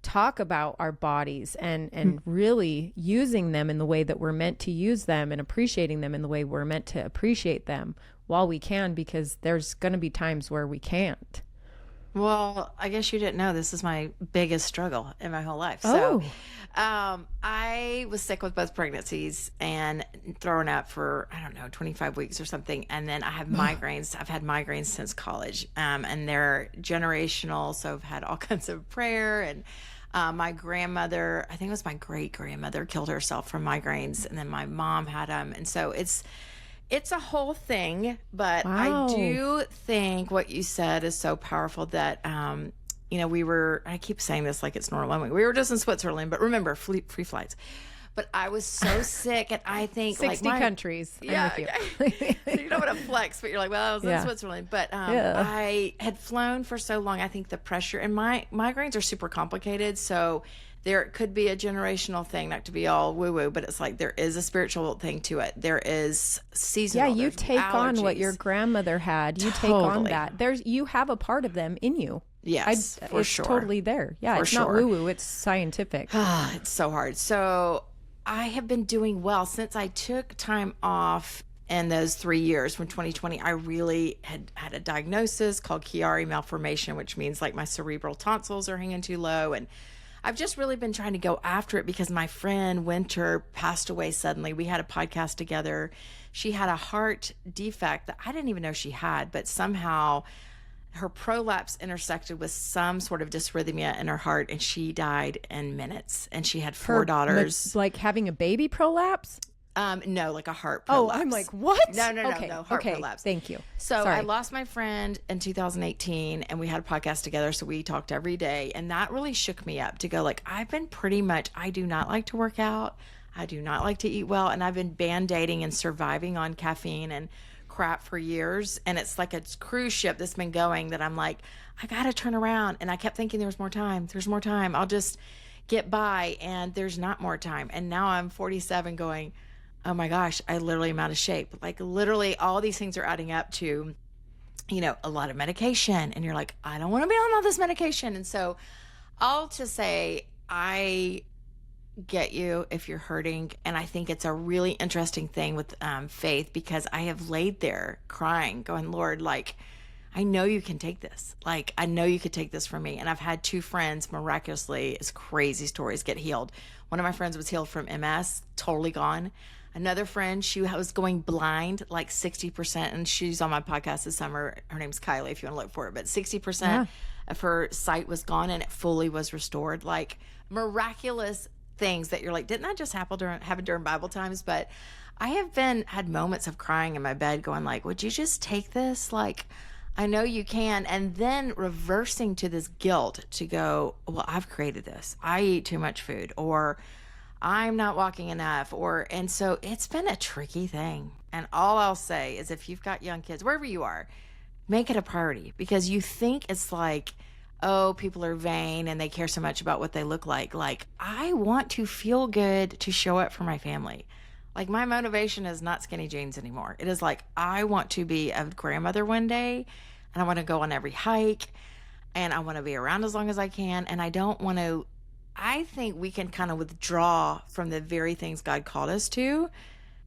S1: talk about our bodies and really using them in the way that we're meant to use them and appreciating them in the way we're meant to appreciate them while we can, because there's going to be times where we can't.
S2: Well, I guess you didn't know this is my biggest struggle in my whole life. So I was sick with both pregnancies and throwing up for, I don't know, 25 weeks or something. And then I have migraines. I've had migraines since college, and they're generational. So I've had all kinds of prayer. And my grandmother, I think it was my great grandmother, killed herself from migraines. And then my mom had them. And so it's a whole thing, but I do think what you said is so powerful that, you know, I keep saying this like it's normal. We were just in Switzerland, but remember, free flights. But I was so sick, and I think
S1: 60 countries.
S2: Yeah. So you don't want to flex, but you're like, well, I was in Switzerland. But I had flown for so long. I think the pressure, and my migraines are super complicated. So there could be a generational thing, not to be all woo-woo, but it's like there is a spiritual thing to it. There is seasonal.
S1: Yeah, you take on what your grandmother had. You take on that. You have a part of them in you.
S2: Yes, for
S1: it's
S2: sure.
S1: Totally there. Yeah, it's not woo-woo. It's scientific.
S2: It's so hard. So I have been doing well since I took time off in those 3 years. From 2020, I really had a diagnosis called Chiari malformation, which means like my cerebral tonsils are hanging too low. And I've just really been trying to go after it because my friend Winter passed away suddenly. We had a podcast together. She had a heart defect that I didn't even know she had, but somehow her prolapse intersected with some sort of dysrhythmia in her heart, and she died in minutes. And she had four daughters.
S1: Like having a baby prolapse?
S2: No, like a heart prolapse.
S1: Oh, I'm like, what?
S2: No, heart prolapse.
S1: Thank you.
S2: So I lost my friend in 2018, and we had a podcast together, so we talked every day, and that really shook me up to go like, I do not like to work out. I do not like to eat well, and I've been band-aiding and surviving on caffeine and crap for years, and it's like a cruise ship that's been going that I'm like, I gotta turn around. And I kept thinking there's more time, I'll just get by, and there's not more time. And now I'm 47 going, oh my gosh, I literally am out of shape. Like literally all these things are adding up to, you know, a lot of medication, and you're like, I don't want to be on all this medication. And so I'll just say, I get you if you're hurting. And I think it's a really interesting thing with faith, because I have laid there crying, going, Lord, like, I know you can take this. Like, I know you could take this from me. And I've had two friends miraculously, it's crazy stories, get healed. One of my friends was healed from MS, totally gone. Another friend, she was going blind, like 60%, and she's on my podcast this summer. Her name's Kylie, if you want to look for her. But 60% of her sight was gone, and it fully was restored. Like miraculous things that you're like, didn't that just happen during Bible times? But I have had moments of crying in my bed going like, would you just take this? Like, I know you can. And then reversing to this guilt to go, well, I've created this. I eat too much food, or I'm not walking enough, and so it's been a tricky thing. And all I'll say is, if you've got young kids, wherever you are, make it a priority, because you think it's like, oh, people are vain and they care so much about what they look like. Like, I want to feel good to show up for my family. Like, my motivation is not skinny jeans anymore. It is like, I want to be a grandmother one day, and I want to go on every hike, and I want to be around as long as I can. And I don't want to, I think we can kind of withdraw from the very things God called us to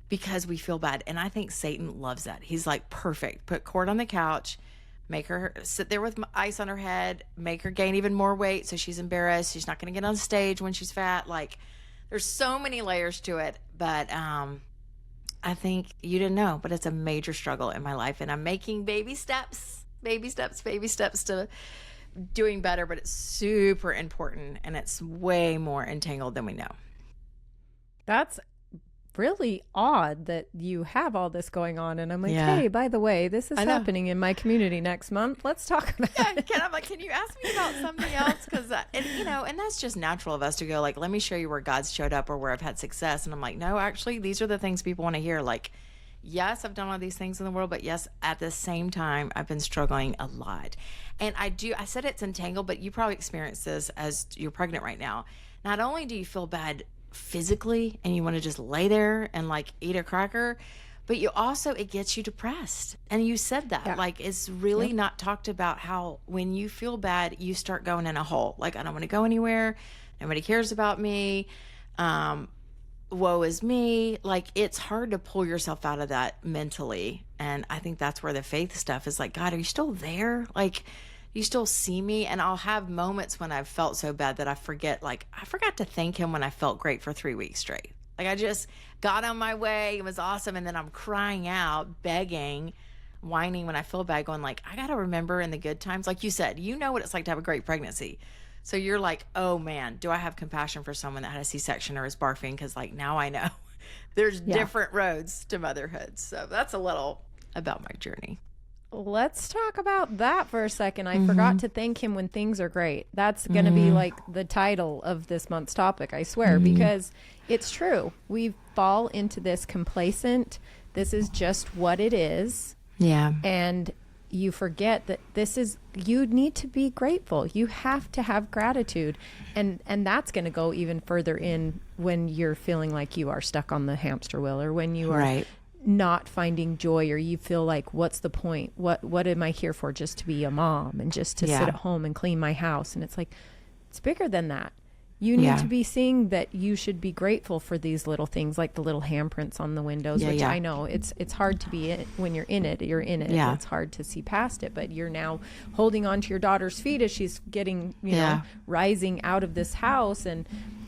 S2: because we feel bad. And I think Satan loves that. He's like, perfect. Put Court on the couch, make her sit there with ice on her head, make her gain even more weight so she's embarrassed. She's not going to get on stage when she's fat. Like, there's so many layers to it. But I think you didn't know, but it's a major struggle in my life. And I'm making baby steps to doing better, but it's super important, and it's way more entangled than we know.
S1: That's really odd that you have all this going on, and I'm like, hey, by the way, this is happening in my community next month. Let's talk about it.
S2: I'm like, can you ask me about something else? Because and that's just natural of us to go like, let me show you where God's showed up or where I've had success. And I'm like, no, actually, these are the things people want to hear. Like, yes, I've done all these things in the world, but yes, at the same time, I've been struggling a lot. And I said it's entangled, but you probably experience this as you're pregnant right now. Not only do you feel bad physically and you want to just lay there and like eat a cracker, but you also, it gets you depressed. And you said that, like, it's really not talked about how when you feel bad, you start going in a hole. Like, I don't want to go anywhere. Nobody cares about me. Woe is me. Like, it's hard to pull yourself out of that mentally. And I think that's where the faith stuff is like, God, are you still there? Like, you still see me? And I'll have moments when I've felt so bad that I forget, like, I forgot to thank him when I felt great for 3 weeks straight. Like, I just got on my way. It was awesome. And then I'm crying out, begging, whining when I feel bad, going like, I got to remember in the good times. Like you said, you know what it's like to have a great pregnancy. So you're like, oh man, do I have compassion for someone that had a C-section or is barfing? Because like now I know there's different roads to motherhood. So that's a little about my journey.
S1: Let's talk about that for a second. I forgot to thank him when things are great. That's going to be like the title of this month's topic, I swear, because it's true. We fall into this complacent, this is just what it is. Yeah. And you forget that you need to be grateful. You have to have gratitude. And that's going to go even further in when you're feeling like you are stuck on the hamster wheel, or when you are not finding joy, or you feel like, what's the point? What am I here for? Just to be a mom and just to sit at home and clean my house. And it's like, it's bigger than that. You need to be seeing that you should be grateful for these little things, like the little handprints on the windows, which I know it's hard to be in when you're in it. You're in it. Yeah. It's hard to see past it, but you're now holding on to your daughter's feet as she's getting, you know, rising out of this house. And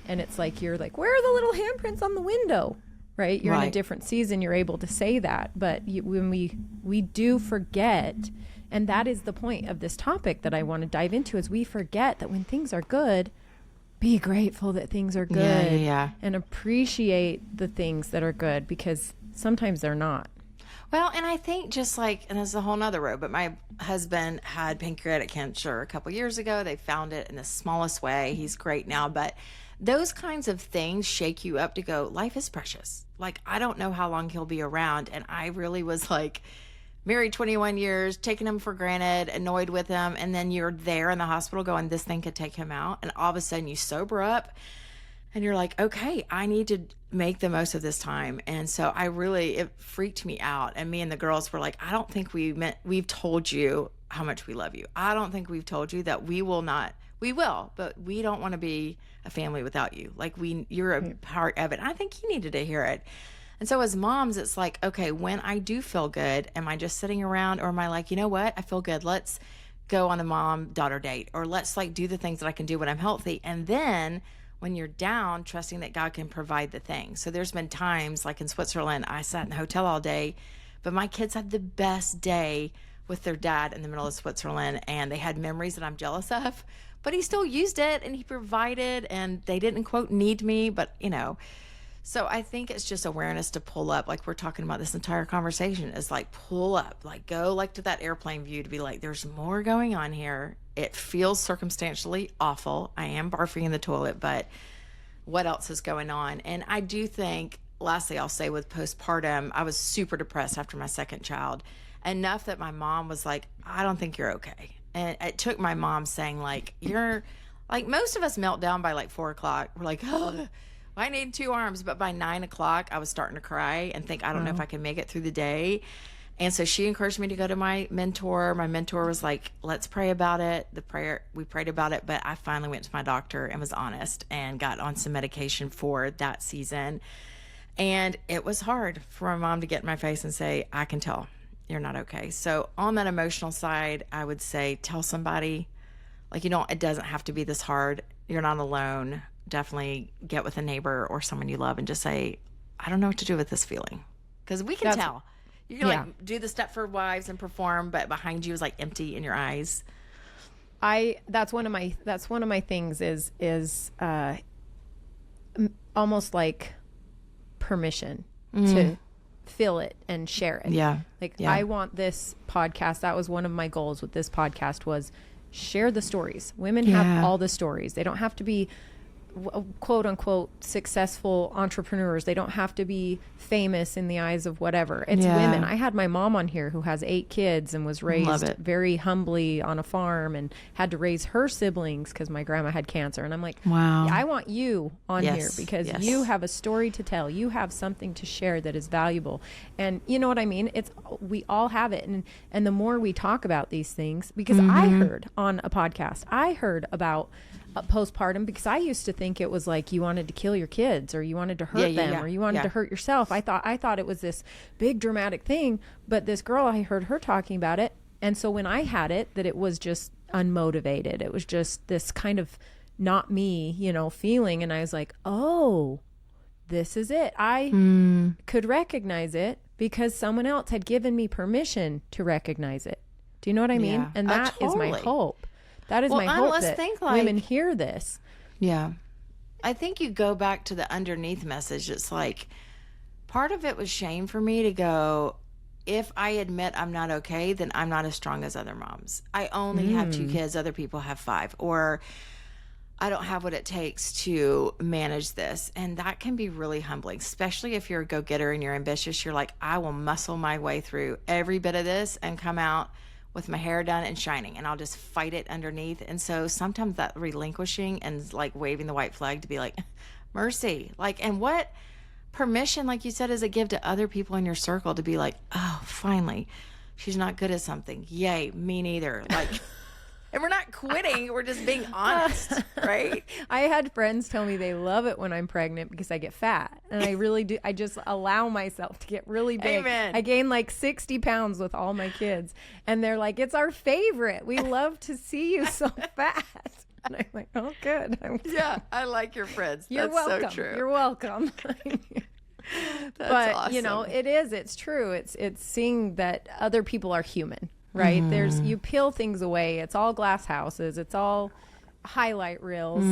S1: it's like, you're like, where are the little handprints on the window? Right? You're in a different season. You're able to say that. But when we do forget, and that is the point of this topic that I want to dive into, is we forget that when things are good, be grateful that things are good and appreciate the things that are good, because sometimes they're not.
S2: Well, and I think just like, and this is a whole nother road, but my husband had pancreatic cancer a couple years ago. They found it in the smallest way. He's great now, but those kinds of things shake you up to go, life is precious. Like, I don't know how long he'll be around. And I really was like, married 21 years, taking him for granted, annoyed with him. And then you're there in the hospital going, this thing could take him out. And all of a sudden you sober up and you're like, okay, I need to make the most of this time. And so it freaked me out. And me and the girls were like, I don't think we've told you how much we love you. I don't think we've told you that we will, but we don't want to be a family without you. Like, you're a part of it. And I think he needed to hear it. And so as moms, it's like, okay, when I do feel good, am I just sitting around, or am I like, you know what? I feel good. Let's go on a mom-daughter date, or let's like do the things that I can do when I'm healthy. And then when you're down, trusting that God can provide the things. So there's been times like in Switzerland, I sat in the hotel all day, but my kids had the best day with their dad in the middle of Switzerland, and they had memories that I'm jealous of, but he still used it and he provided, and they didn't quote need me, but you know. So I think it's just awareness to pull up, like we're talking about this entire conversation, is like pull up, like go like to that airplane view to be like, there's more going on here. It feels circumstantially awful. I am barfing in the toilet, but what else is going on? And I do think, lastly, I'll say with postpartum, I was super depressed after my second child, enough that my mom was like, I don't think you're okay. And it took my mom saying like, you're like, most of us melt down by like 4 o'clock. We're like, oh, I need 2 arms. But by 9 o'clock, I was starting to cry and think, I don't know if I can make it through the day. And so she encouraged me to go to my mentor. My mentor was like, let's pray about it. We prayed about it. But I finally went to my doctor and was honest and got on some medication for that season. And it was hard for my mom to get in my face and say, I can tell you're not okay. So on that emotional side, I would say, tell somebody, like, it doesn't have to be this hard. You're not alone. Definitely get with a neighbor or someone you love and just say, I don't know what to do with this feeling. Because we can tell. You can like do the Step for Wives and perform, but behind you is like empty in your eyes.
S1: That's one of my things is almost like permission to feel it and share it. I want this podcast. That was one of my goals with this podcast, was share the stories. Women have all the stories. They don't have to be quote unquote successful entrepreneurs. They don't have to be famous in the eyes of whatever. It's women. I had my mom on here who has 8 kids and was raised very humbly on a farm and had to raise her siblings because my grandma had cancer. And I'm like,
S3: wow,
S1: I want you on here because you have a story to tell. You have something to share that is valuable. And you know what I mean? We all have it. And the more we talk about these things, because I heard on a podcast, I heard about postpartum, because I used to think it was like you wanted to kill your kids or you wanted to hurt them or you wanted to hurt yourself. I thought it was this big dramatic thing, but this girl, I heard her talking about it. And so when I had it, that it was just unmotivated. It was just this kind of not me, feeling. And I was like, oh, this is it. I could recognize it because someone else had given me permission to recognize it. Do you know what I mean? And that is my hope. That is my hope that women hear this.
S2: Yeah. I think you go back to the underneath message. It's like part of it was shame for me to go, if I admit I'm not okay, then I'm not as strong as other moms. I only have 2 kids. Other people have 5. Or I don't have what it takes to manage this. And that can be really humbling, especially if you're a go-getter and you're ambitious. You're like, I will muscle my way through every bit of this and come out with my hair done and shining, and I'll just fight it underneath. And so sometimes that relinquishing and like waving the white flag to be like, mercy, like, and what permission, like you said, does it give to other people in your circle to be like, oh, finally, she's not good at something. Yay, me neither. Like, and we're not quitting. We're just being honest, right?
S1: I had friends tell me they love it when I'm pregnant because I get fat. And I really do. I just allow myself to get really big.
S2: Amen.
S1: I gained like 60 pounds with all my kids. And they're like, it's our favorite. We love to see you so fat. And I'm like, oh, good.
S2: Yeah, I like your friends.
S1: You're welcome.
S2: So true.
S1: You're welcome. But,
S2: awesome.
S1: It's true. It's seeing that other people are human. Right. You peel things away. It's all glass houses. It's all highlight reels.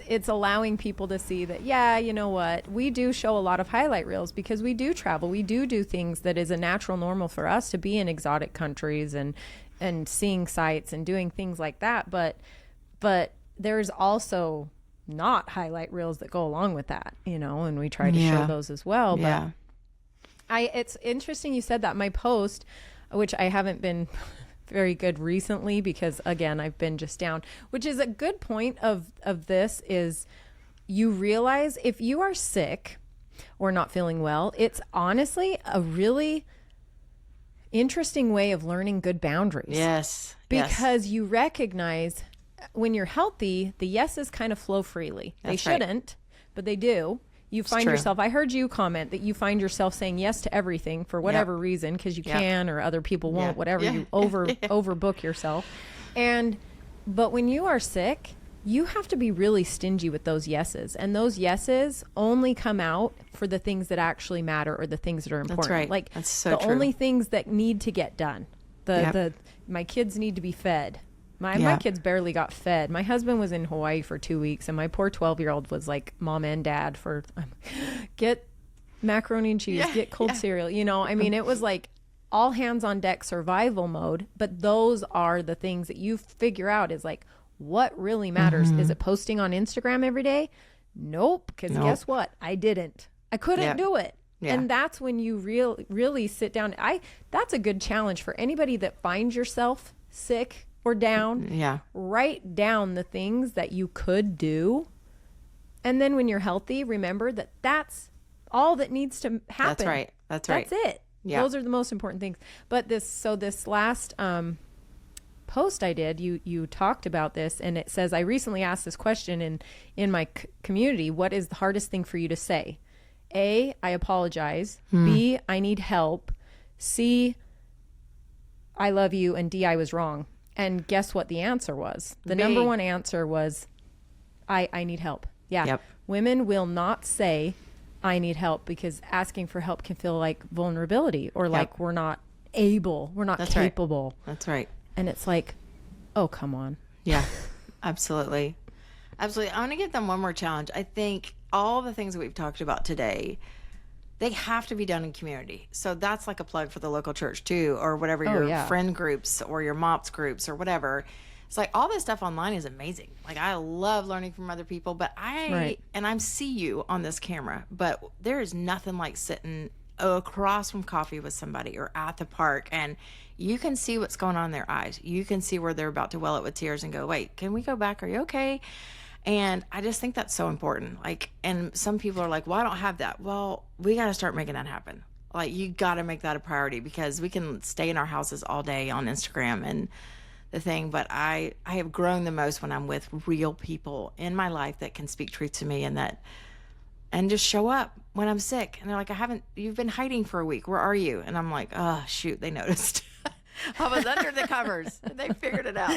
S1: It's allowing people to see that, you know what? We do show a lot of highlight reels because we do travel. We do things that is a natural normal for us to be in exotic countries and seeing sights and doing things like that. But there's also not highlight reels that go along with that, and we try to show those as well. But it's interesting you said that. My post, which I haven't been very good recently because, again, I've been just down, which is a good point of this is you realize if you are sick or not feeling well, it's honestly a really interesting way of learning good boundaries.
S2: Yes.
S1: Because you recognize when you're healthy, the yeses kind of flow freely. They shouldn't, but they do. You find yourself, I heard you comment that you find yourself saying yes to everything for whatever reason, because you can or other people won't, whatever, you overbook yourself. But when you are sick, you have to be really stingy with those yeses. And those yeses only come out for the things that actually matter or the things that are important.
S2: That's right.
S1: Like
S2: that's so
S1: the
S2: true.
S1: Only things that need to get done. My kids need to be fed. My kids barely got fed. My husband was in Hawaii for 2 weeks, and my poor 12-year-old was like mom and dad for get macaroni and cheese, get cold cereal. I mean, it was like all hands on deck survival mode. But those are the things that you figure out is like what really matters. Is it posting on Instagram every day? Nope. Because guess what? I didn't. I couldn't do it. Yeah. And that's when you really sit down. That's a good challenge for anybody that finds yourself sick or down. Write down the things that you could do, and then when you're healthy, remember that that's all that needs to happen.
S2: That's right.
S1: That's it. Those are the most important things. But this last post I did, you talked about this, and it says, I recently asked this question in my community: what is the hardest thing for you to say? A, I apologize. B, I need help. C, I love you. And D, I was wrong. And guess what the answer was? The number one answer was, I need help. Yeah. Yep. Women will not say, I need help, because asking for help can feel like vulnerability or like we're not able, we're not capable.
S2: Right. That's right.
S1: And it's like, oh, come on.
S2: Yeah, absolutely. Absolutely. I want to give them one more challenge. I think all the things that we've talked about today, they have to be done in community. So that's like a plug for the local church too, or whatever your friend groups or your MOPS groups or whatever. It's like all this stuff online is amazing. Like I love learning from other people, but I see you on this camera, but there is nothing like sitting across from coffee with somebody or at the park, and you can see what's going on in their eyes. You can see where they're about to well up with tears and go, wait, can we go back? Are you okay? And I just think that's so important. Like, and some people are like, well, I don't have that. Well, we got to start making that happen. Like, you got to make that a priority, because we can stay in our houses all day on Instagram and the thing. But I have grown the most when I'm with real people in my life that can speak truth to me, and just show up when I'm sick. And they're like, you've been hiding for a week. Where are you? And I'm like, oh, shoot, they noticed. I was under the covers. They figured it out,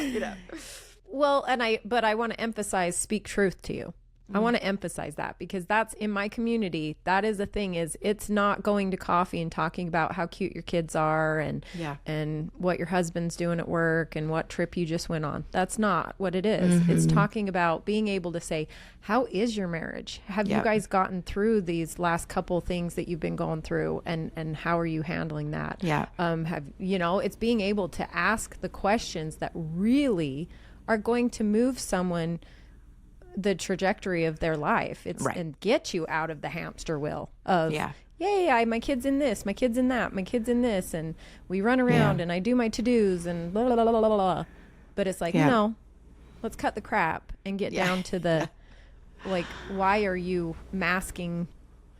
S1: Well, but I want to emphasize, speak truth to you. I want to emphasize that, because that's in my community. That is the thing, is it's not going to coffee and talking about how cute your kids are and what your husband's doing at work and what trip you just went on. That's not what it is. It's talking about being able to say, how is your marriage? Have you guys gotten through these last couple things that you've been going through, and how are you handling that?
S2: Yeah.
S1: It's being able to ask the questions that really are going to move someone the trajectory of their life. And get you out of the hamster wheel of yay, my kid's in this, my kid's in that, my kid's in this, and we run around and I do my to-dos and blah, blah, blah, blah, blah, blah. But it's like, no, let's cut the crap and get down to the like, why are you masking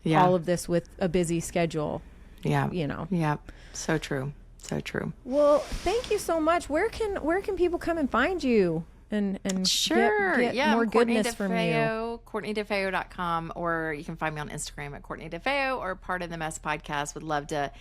S1: all of this with a busy schedule?
S2: Yeah, so true.
S1: Well, thank you so much. Where can people come and find you and get more goodness from you?
S2: CourtneyDeFeo.com, or you can find me on Instagram at Courtney DeFeo, or Part of the Mess podcast. Would love to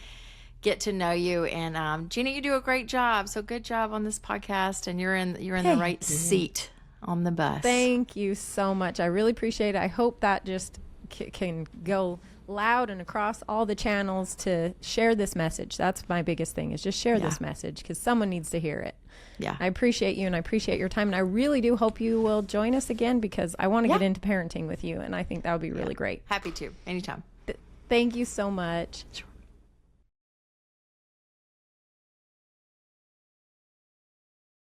S2: get to know you. And Gina, you do a great job. So good job on this podcast, and you're in the right seat on the bus.
S1: Thank you so much. I really appreciate it. I hope that just can go loud and across all the channels to share this message. That's my biggest thing, is just share this message, because someone needs to hear it.
S2: Yeah.
S1: I appreciate you, and I appreciate your time, and I really do hope you will join us again, because I want to get into parenting with you, and I think that would be really great.
S2: Happy to. Anytime.
S1: Thank you so much.
S2: Sure.